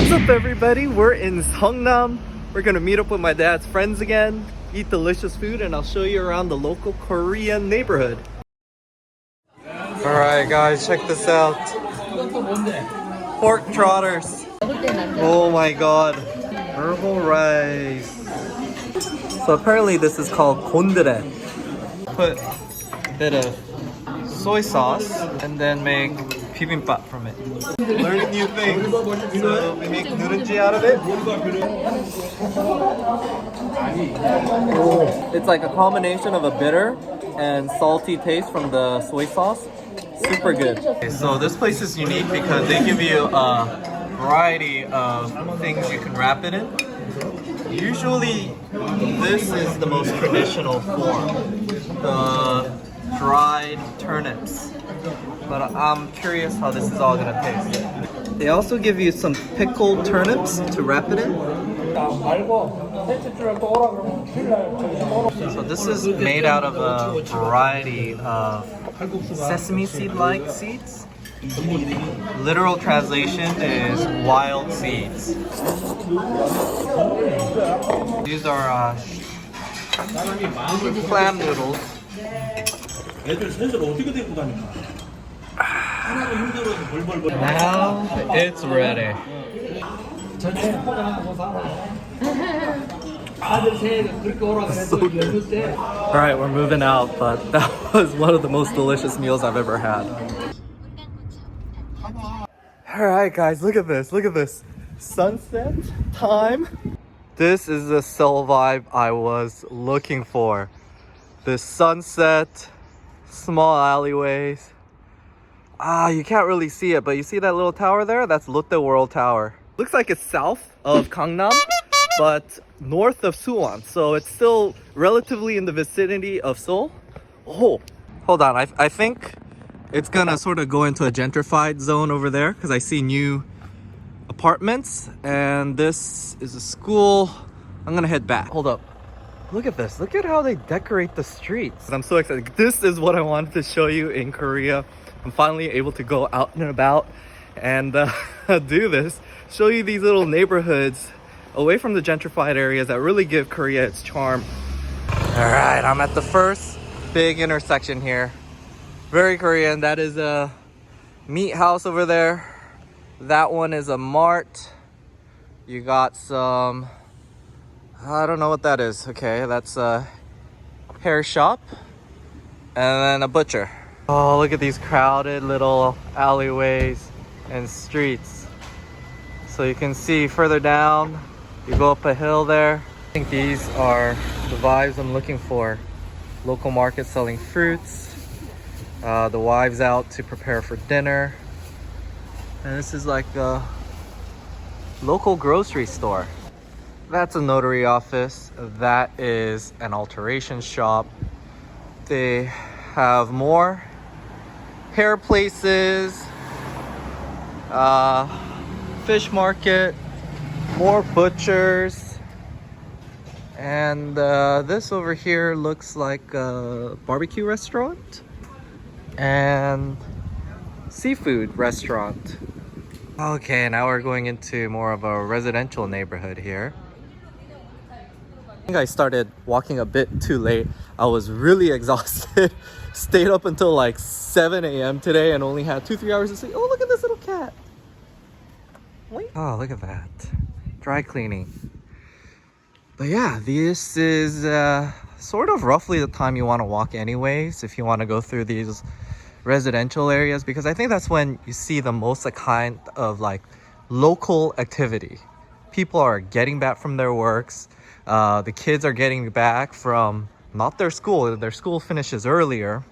What's up everybody? We're in Seongnam. We're gonna meet up with my dad's friends again, eat delicious food, and I'll show you around the local Korean neighborhood. Alright guys, check this out. Pork trotters. Oh my god. Herbal rice. So apparently this is called gondre. Put a bit of soy sauce and then make bibimbap from it. Learning new things. So we make nurenji out of it. It's like a combination of a bitter and salty taste from the soy sauce. Super good. Okay, so this place is unique because they give you a variety of things you can wrap it in. Usually this is the most traditional form, the dried turnips. But I'm curious how this is all gonna taste. They also give you some pickled turnips to wrap it in. So this is made out of a variety of sesame seed-like seeds. Literal translation is wild seeds. These are clam noodles. Now it's ready. So good. Alright, we're moving out, but that was one of the most delicious meals I've ever had. Alright guys, look at this. Sunset time. This is the Seoul vibe I was looking for. The sunset, small alleyways. You can't really see it, but you see that little tower there? That's Lotte World Tower. Looks like it's south of Gangnam, but north of Suwon. So it's still relatively in the vicinity of Seoul. Oh, hold on. I think it's gonna sort of go into a gentrified zone over there because I see new apartments, and this is a school. I'm gonna head back. Hold up. Look at this. Look at how they decorate the streets. I'm so excited. This is what I wanted to show you in Korea. I'm finally able to go out and about and do this. Show you these little neighborhoods away from the gentrified areas that really give Korea its charm. Alright, I'm at the first big intersection here. Very Korean. That is a meat house over there. That one is a mart. You got some, I don't know what that is. Okay, that's a hair shop. And then a butcher. Oh, look at these crowded little alleyways and streets. So you can see further down, you go up a hill there. I think these are the vibes I'm looking for. Local market selling fruits. The wives out to prepare for dinner. And this is like a local grocery store. That's a notary office. That is an alteration shop. They have more hair places, fish market, more butchers, and this over here looks like a barbecue restaurant and seafood restaurant. Okay, now we're going into more of a residential neighborhood here. I think I started walking a bit too late. I was really exhausted. Stayed up until like 7 a.m. today and only had 2-3 hours to sleep. Oh, look at this little cat. Wait. Oh, look at that. Dry cleaning. But yeah, this is sort of roughly the time you want to walk anyways, if you want to go through these residential areas, because I think that's when you see the most kind of like local activity. People are getting back from their works. The kids are getting back from not their school finishes earlier,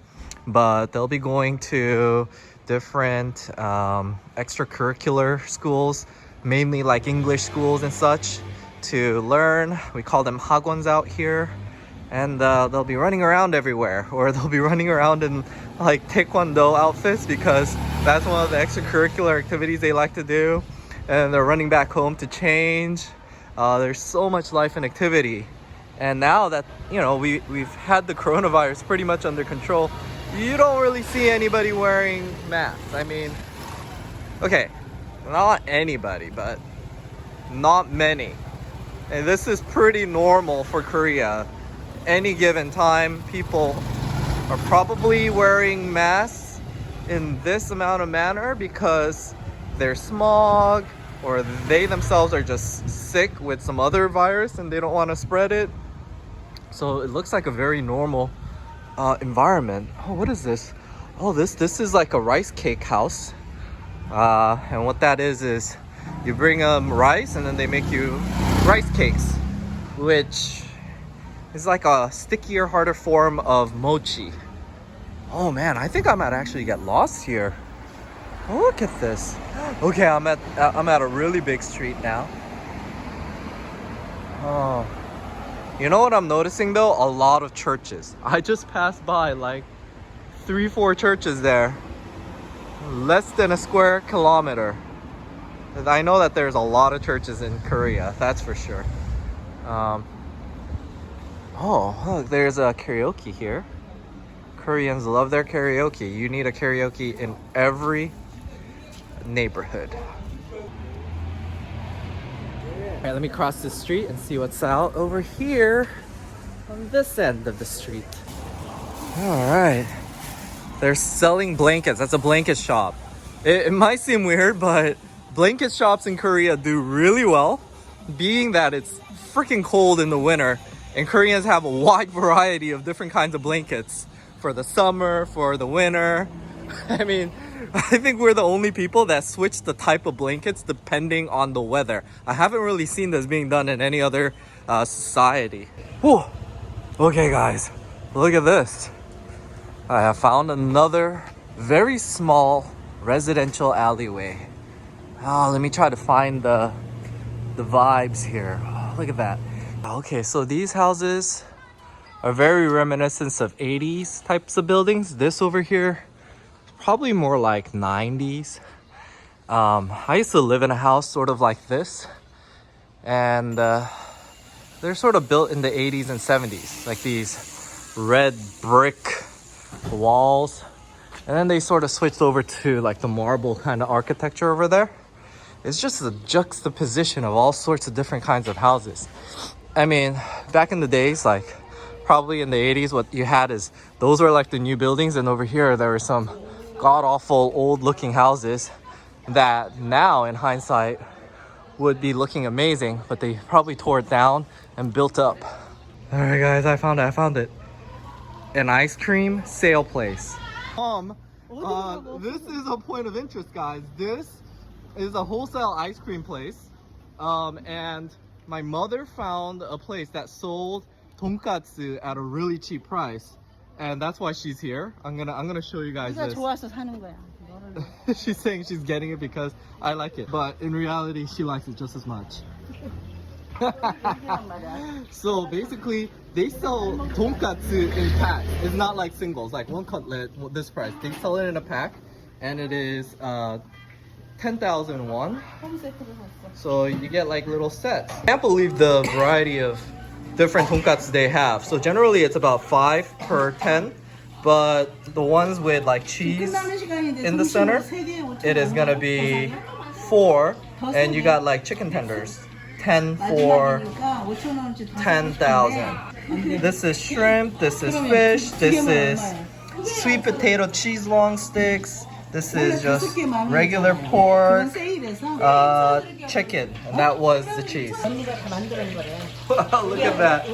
but they'll be going to different extracurricular schools, mainly like English schools and such, to learn. We call them hagwons out here, and they'll be running around everywhere, or they'll be running around in like taekwondo outfits because that's one of the extracurricular activities they like to do, and they're running back home to change. There's so much life and activity. And now that, you know, we've had the coronavirus pretty much under control, you don't really see anybody wearing masks. I mean, okay, not anybody, but not many. And this is pretty normal for Korea. Any given time, people are probably wearing masks in this amount of manner because they're smog, or they themselves are just sick with some other virus and they don't want to spread it. So it looks like a very normal environment. Oh, what is this? Oh, this is like a rice cake house. And what that is you bring rice and then they make you rice cakes, which is like a stickier, harder form of mochi. Oh man, I think I might actually get lost here. Oh, look at this. Okay, I'm at a really big street now. Oh, you know what I'm noticing though? A lot of churches. I just passed by like 3-4 churches there. Less than a square kilometer. I know that there's a lot of churches in Korea, that's for sure. Oh, look, there's a karaoke here. Koreans love their karaoke. You need a karaoke in every neighborhood. Alright, let me cross this street and see what's out over here on this end of the street. Alright. They're selling blankets. That's a blanket shop. It might seem weird, but blanket shops in Korea do really well, being that it's freaking cold in the winter, and Koreans have a wide variety of different kinds of blankets for the summer, for the winter. I mean, I think we're the only people that switch the type of blankets depending on the weather. I haven't really seen this being done in any other society. Whew. Okay guys, look at this. I have found another very small residential alleyway. Oh, let me try to find the vibes here. Oh, look at that. Okay, so these houses are very reminiscent of 80s types of buildings. This over here, probably more like 90s. I used to live in a house sort of like this, and they're sort of built in the 80s and 70s, like these red brick walls, and then they sort of switched over to like the marble kind of architecture over there. It's just a juxtaposition of all sorts of different kinds of houses. I mean, back in the days, like probably in the 80s, what you had is those were like the new buildings, and over here there were some god-awful old-looking houses that now in hindsight would be looking amazing, but they probably tore it down and built up. All right guys, I found it. An ice cream sale place. This is a point of interest, guys. This is a wholesale ice cream place, and my mother found a place that sold tonkatsu at a really cheap price, and that's why she's here. I'm gonna show you guys this. 좋아서 사는 거야. She's saying she's getting it because I like it, but in reality she likes it just as much. So basically they sell tonkatsu in packs. It's not like singles, like one cutlet this price. They sell it in a pack, and it is 10,000 won. So you get like little sets. I can't believe the variety of different tonkatsu they have. So generally it's about 5 per 10, but the ones with like cheese in the center, it is gonna be 4, and you got like chicken tenders. 10 for 10,000. This is shrimp, this is fish, this is sweet potato cheese long sticks, this is just regular pork, chicken, and that was the cheese. Look at that.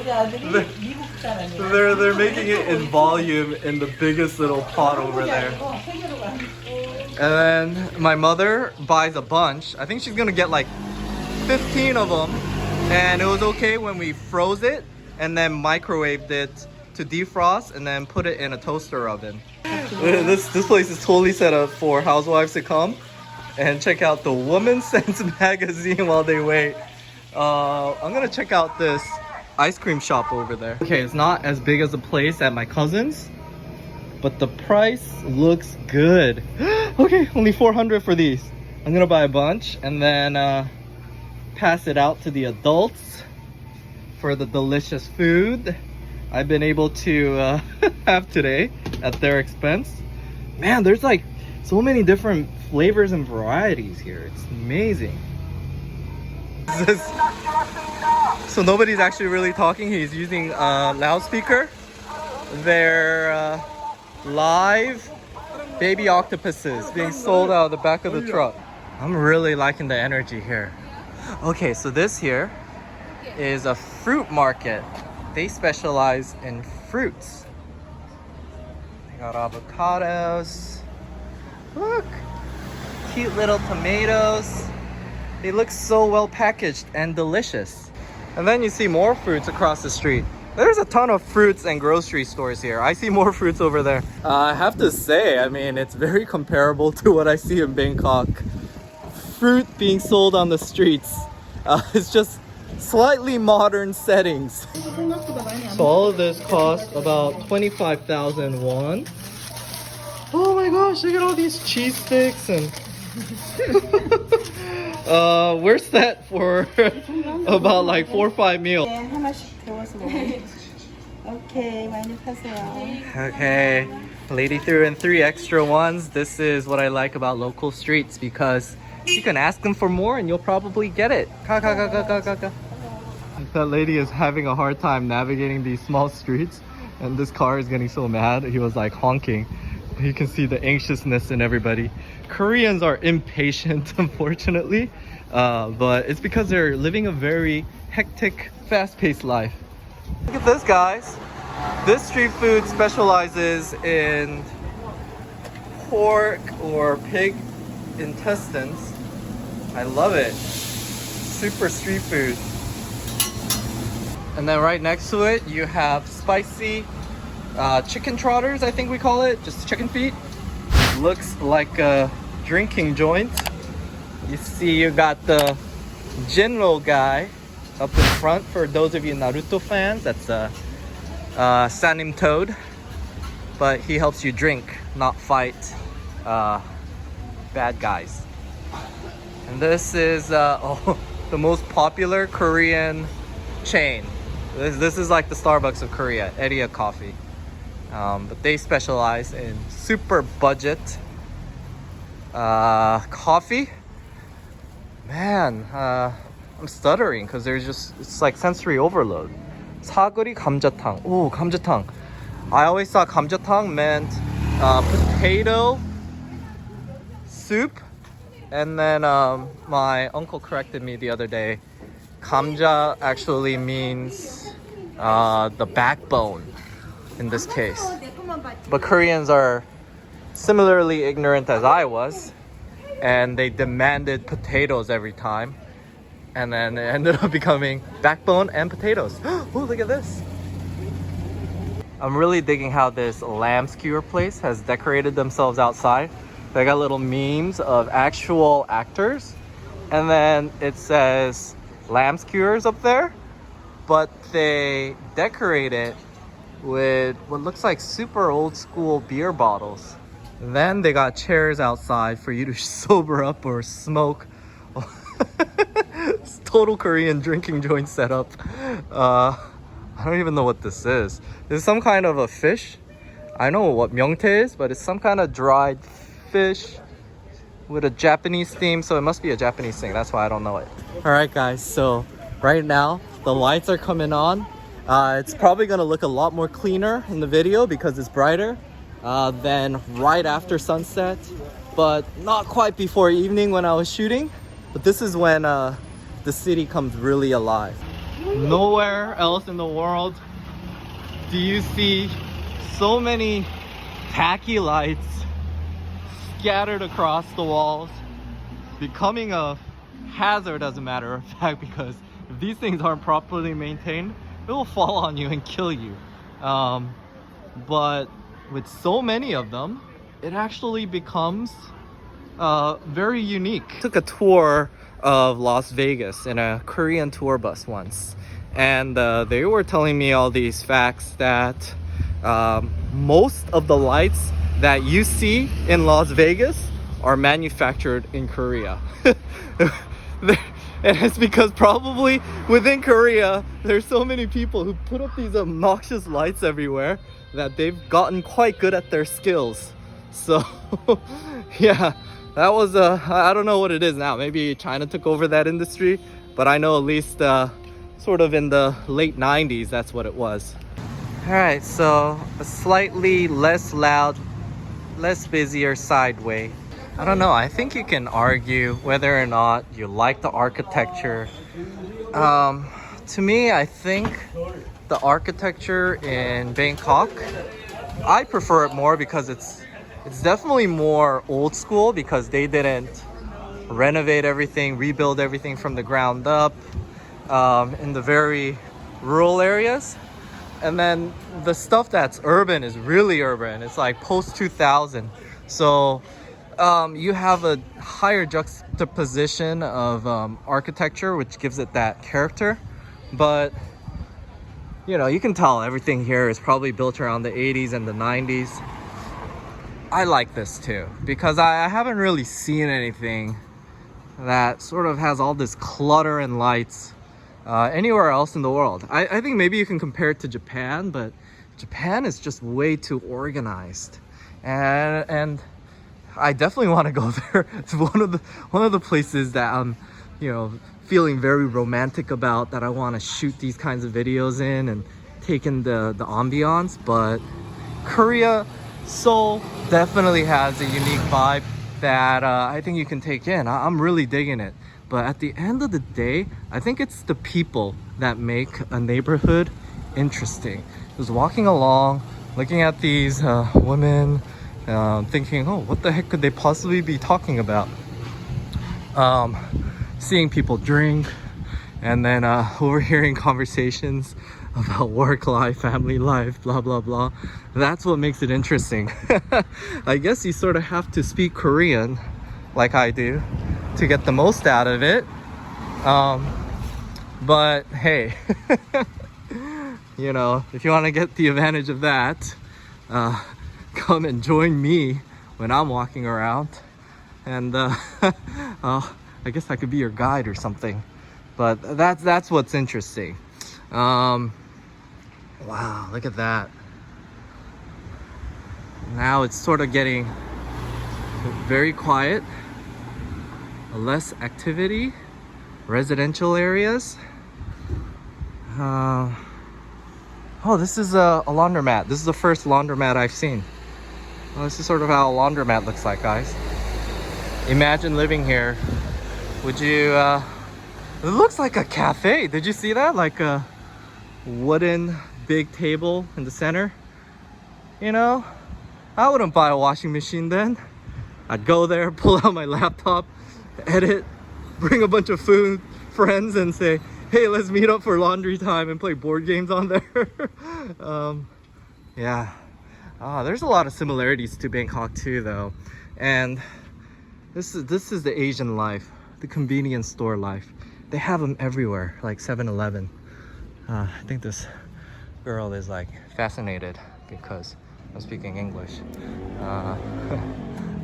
They're making it in volume in the biggest little pot over there. And then my mother buys a bunch. I think she's gonna get like 15 of them, and it was okay when we froze it and then microwaved it to defrost and then put it in a toaster oven. This place is totally set up for housewives to come and check out the Woman's Sense magazine while they wait. I'm gonna check out this ice cream shop over there. Okay, it's not as big as the place at my cousin's, but the price looks good. Okay, only 400 for these. I'm gonna buy a bunch and then pass it out to the adults for the delicious food I've been able to have today at their expense. Man, there's like so many different flavors and varieties here. It's amazing. This- So nobody's actually really talking. He's using a loudspeaker. They're live baby octopuses being sold out of the back of the truck. I'm really liking the energy here. Okay, so this here is a fruit market. They specialize in fruits. They got avocados. Look, cute little tomatoes. They look so well packaged and delicious. And then you see more fruits across the street. There's a ton of fruits and grocery stores here. I see more fruits over there. I have to say, I mean, it's very comparable to what I see in Bangkok. Fruit being sold on the streets. It's just slightly modern settings. So all of this costs about 25,000 won. Oh my gosh, look at all these cheese sticks and... where's that for about like 4 or 5 meals? Okay, lady threw in 3 extra ones. This is what I like about local streets because you can ask them for more and you'll probably get it. That lady is having a hard time navigating these small streets and this car is getting so mad. He was like honking. You can see the anxiousness in everybody. Koreans are impatient, unfortunately, but it's because they're living a very hectic, fast-paced life. Look at this, guys. This street food specializes in pork or pig intestines. I love it. Super street food. And then right next to it, you have spicy chicken trotters, I think we call it, just chicken feet. Looks like a drinking joint. You see you got the general guy up in front. For those of you Naruto fans, that's Sanim Toad. But he helps you drink, not fight bad guys. And this is the most popular Korean chain. This is like the Starbucks of Korea, Eria Coffee. But they specialize in super budget coffee. Man, I'm stuttering because it's like sensory overload. 사거리 감자탕. Oh, 감자탕. I always thought 감자탕 meant potato soup. And then my uncle corrected me the other day. 감자 actually means the backbone in this case. But Koreans are similarly ignorant as I was, and they demanded potatoes every time. And then it ended up becoming backbone and potatoes. Oh, look at this. I'm really digging how this lamb skewer place has decorated themselves outside. They got little memes of actual actors, and then it says lamb skewers up there, but they decorate it with what looks like super old school beer bottles. Then they got chairs outside for you to sober up or smoke. It's total Korean drinking joint setup. I don't even know what this is. This is some kind of a fish. I know what myeongtae is, but it's some kind of dried fish with a Japanese theme, so it must be a Japanese thing. That's why I don't know it. All right, guys, so right now the lights are coming on. It's probably gonna look a lot more cleaner in the video because it's brighter than right after sunset, but not quite before evening when I was shooting. But this is when the city comes really alive. Nowhere else in the world do you see so many tacky lights scattered across the walls, becoming a hazard as a matter of fact, because if these things aren't properly maintained, it will fall on you and kill you. But with so many of them, it actually becomes very unique. I took a tour of Las Vegas in a Korean tour bus once, and they were telling me all these facts that most of the lights that you see in Las Vegas are manufactured in Korea. And it's because probably within Korea, there's so many people who put up these obnoxious lights everywhere that they've gotten quite good at their skills. So yeah, that was I don't know what it is now. Maybe China took over that industry, but I know at least sort of in the late 90s, that's what it was. All right, so a slightly less loud, less busier sideway. I don't know, I think you can argue whether or not you like the architecture. To me, I think the architecture in Bangkok, I prefer it more because it's definitely more old school, because they didn't renovate everything, rebuild everything from the ground up in the very rural areas. And then the stuff that's urban is really urban. It's like post 2000. So you have a higher juxtaposition of architecture, which gives it that character. But you know, you can tell everything here is probably built around the 80s and the 90s. I like this too, because I haven't really seen anything that sort of has all this clutter and lights anywhere else in the world. I think maybe you can compare it to Japan, but Japan is just way too organized. And I definitely want to go there. It's one of the places that I'm, you know, feeling very romantic about, that I want to shoot these kinds of videos in and take in the ambiance. But Korea, Seoul definitely has a unique vibe that I think you can take in. I'm really digging it. But at the end of the day, I think it's the people that make a neighborhood interesting. Just walking along, looking at these women, thinking, oh, what the heck could they possibly be talking about? Seeing people drink, and then overhearing conversations about work life, family life, blah blah blah. That's what makes it interesting. I guess you sort of have to speak Korean like I do to get the most out of it. But hey, you know, if you want to get the advantage of that, come and join me when I'm walking around, and I guess I could be your guide or something. But that's what's interesting. Wow, look at that. Now it's sort of getting very quiet, less activity, residential areas. Oh, this is a laundromat. This is the first laundromat I've seen. Well, this is sort of how a laundromat looks like, guys. Imagine living here. Would you, it looks like a cafe. Did you see that? Like a wooden big table in the center. You know, I wouldn't buy a washing machine then. I'd go there, pull out my laptop, edit, bring a bunch of food, friends, and say, hey, let's meet up for laundry time and play board games on there. Yeah. There's a lot of similarities to Bangkok too, though. And this is the Asian life, the convenience store life. They have them everywhere, like 7-Eleven. I think this girl is like fascinated because I'm speaking English. All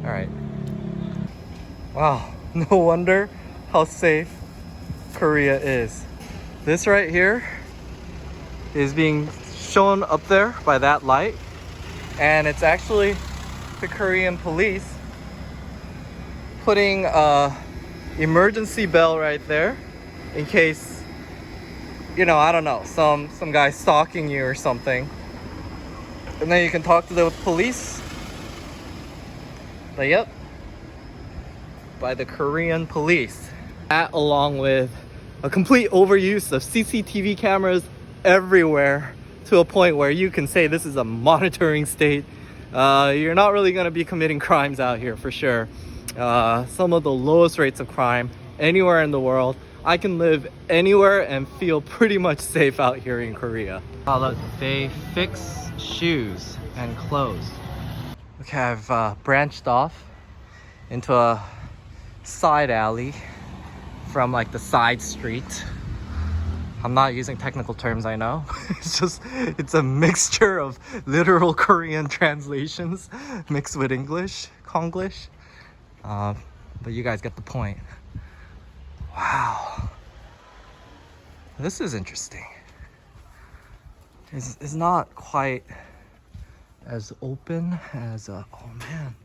right. Wow, no wonder how safe Korea is. This right here is being shown up there by that light, and it's actually the Korean police putting a emergency bell right there in case, you know, I don't know, some guy stalking you or something, and then you can talk to the police. But yep, by the Korean police. That, along with a complete overuse of CCTV cameras everywhere, to a point where you can say this is a monitoring state. You're not really going to be committing crimes out here for sure. Some of the lowest rates of crime anywhere in the world. I can live anywhere and feel pretty much safe out here in Korea. Oh, look, they fix shoes and clothes. Okay, I've branched off into a side alley from like the side street. I'm not using technical terms, I know. It's a mixture of literal Korean translations mixed with English, Konglish. But you guys get the point. Wow. This is interesting. It's not quite as open as, oh man.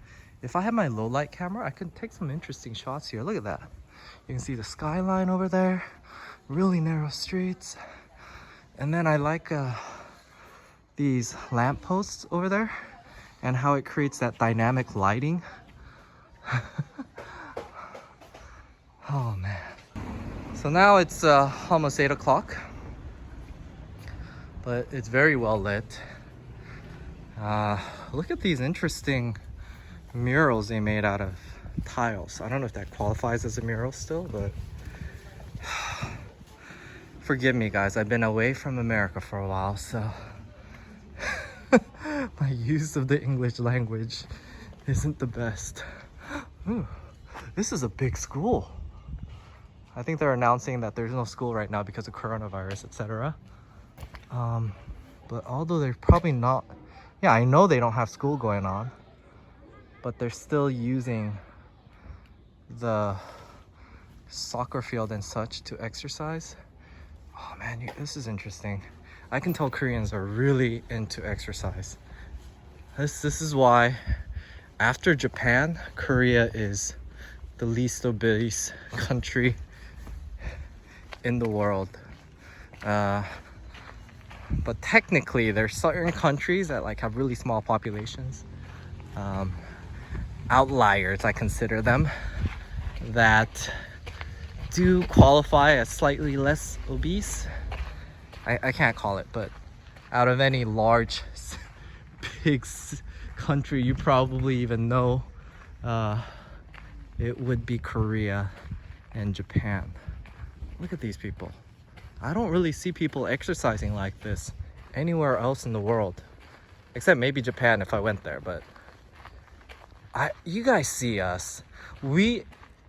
If I had my low light camera, I could take some interesting shots here. Look at that. You can see the skyline over there. really narrow streets. And then I like these lampposts over there and how it creates that dynamic lighting. Oh man. So now it's almost 8 o'clock, but it's very well lit. Look at these interesting murals they made out of tiles. I don't know if that qualifies as a mural still, but forgive me guys, I've been away from America for a while, so my use of the English language isn't the best. Ooh, this is a big school. I think they're announcing that there's no school right now because of coronavirus, etc. But although they're probably not, yeah, I know they don't have school going on, but they're still using the soccer field and such to exercise. Oh man, this is interesting. I can tell Koreans are really into exercise. This is why after Japan, Korea is the least obese country in the world. But technically there's certain countries that like have really small populations, outliers I consider them, that do qualify as slightly less obese. I can't call it, but out of any large big country you probably even know, it would be Korea and Japan. Look at these people. I don't really see people exercising like this anywhere else in the world, except maybe Japan if I went there. But you guys see us.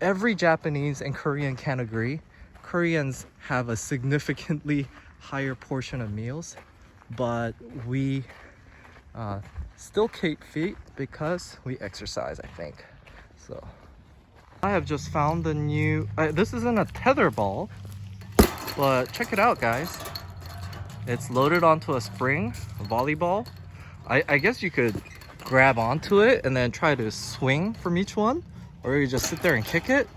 Every Japanese and Korean can agree, Koreans have a significantly higher portion of meals, but we still keep fit because we exercise, I think. So I have just found the new, this isn't a tether ball, but check it out guys. It's loaded onto a spring, a volleyball. I guess you could grab onto it and then try to swing from each one, or you just sit there and kick it.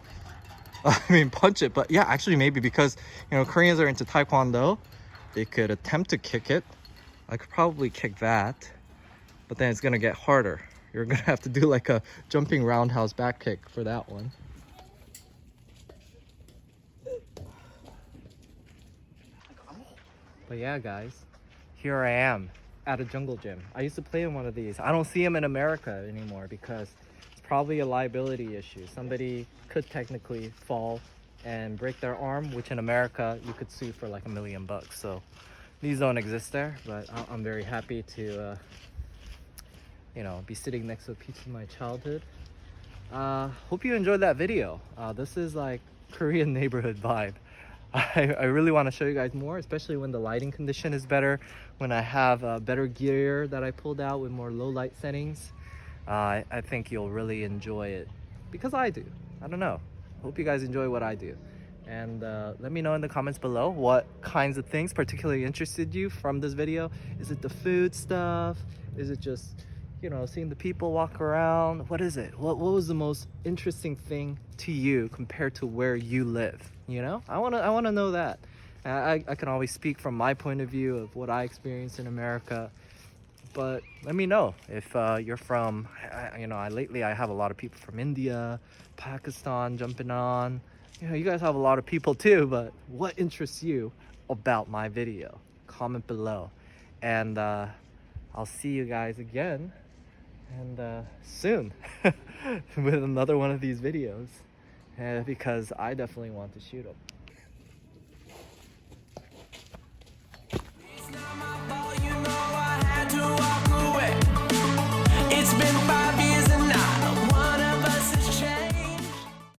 I mean punch it, but yeah, actually maybe because, you know, Koreans are into Taekwondo, they could attempt to kick it. I could probably kick that, but then it's gonna get harder. You're gonna have to do like a jumping roundhouse back kick for that one. But yeah guys, here I am at a jungle gym. I used to play in one of these. I don't see them in America anymore because it's probably a liability issue. Somebody could technically fall and break their arm, which in America you could sue for like $1 million. So these don't exist there, but I'm very happy to you know, be sitting next to a piece of my childhood. Hope you enjoyed that video. This is like Korean neighborhood vibe. I really want to show you guys more, especially when the lighting condition is better, when I have better gear that I pulled out with more low light settings. I think you'll really enjoy it because I do. I don't know. Hope you guys enjoy what I do. And let me know in the comments below what kinds of things particularly interested you from this video. Is it the food stuff? Is it just, you know, seeing the people walk around? What is it? What was the most interesting thing to you compared to where you live? You know, I wanna know that. I can always speak from my point of view of what I experienced in America, but let me know if you're from, you know, lately I have a lot of people from India, Pakistan jumping on. You know, you guys have a lot of people too, but what interests you about my video? Comment below, and I'll see you guys again and soon with another one of these videos, because I definitely want to shoot them. It's not my fault, you know I had to walk away. It's been 5